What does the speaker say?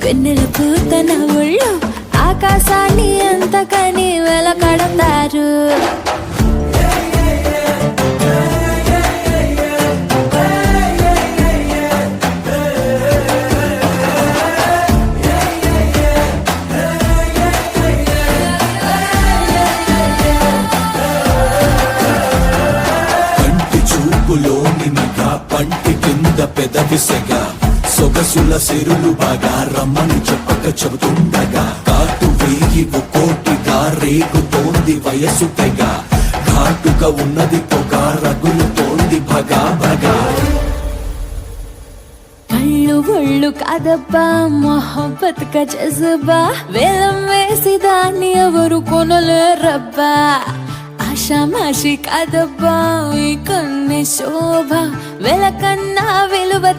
వెన్నెల పూతన ఒళ్ళు ఆకాశాన్ని అంతకని వెలకడతారు. పంటి కింద పెదవిసెగా సొగసుల సిరులు బాగా రమ్మని చెప్పక చెబుతుండగా కాటు వేయి కోటిగా రేగుతోంది వయసు తెగ ఘాటుగా ఉన్నది పొగ రగులుతోంది భగా భగా. కళ్ళు ఒళ్ళు కాదబ్బా మొహబ్బత్ కా జజ్బా వేలం వేసి దాన్ని ఎవరు కొనలేరబ్బా. ఆషామాషి కాదబ్బా ఈ కన్నే శోభ వెలకన్నా విలువ